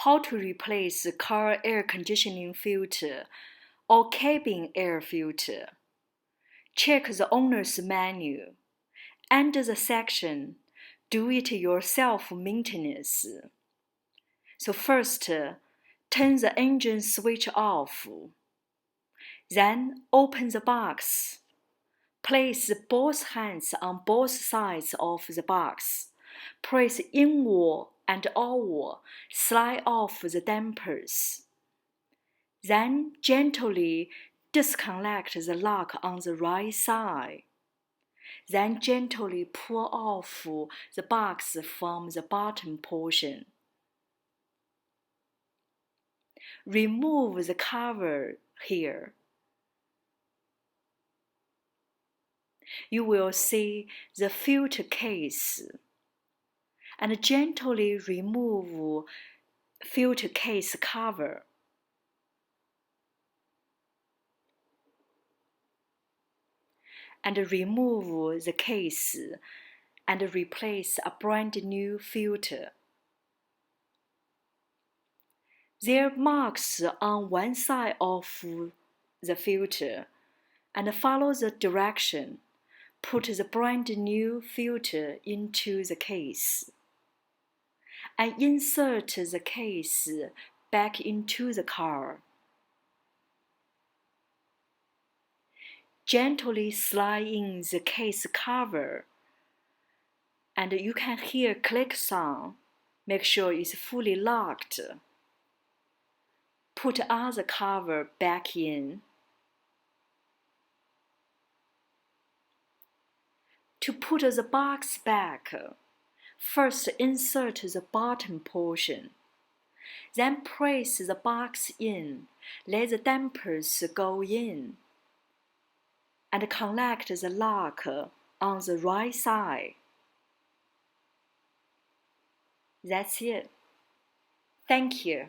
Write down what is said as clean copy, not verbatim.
how to replace the car air conditioning filter or cabin air filter. Check the owner's manual. Under the section, Do-it-yourself maintenance. So first, turn the engine switch off. Then open the box. Place both hands on both sides of the box. Press inward and outward, slide off the dampers. Then gently disconnect the lock on the right side. Then gently pull off the box from the bottom portion. Remove the cover here. You will see the filter case. And gently remove filter case cover. And remove the case and replace a brand new filter. There are marks on one side of the filter, and follow the direction. Put the brand new filter into the case. And insert the case back into the car. Gently slide in the case cover, and you can hear click sound. Make sure it's fully locked. Put other cover back in. To put the box back, first insert the bottom portion. Then press the box in. Let the dampers go in. And connect the lock on the right side. That's it. Thank you.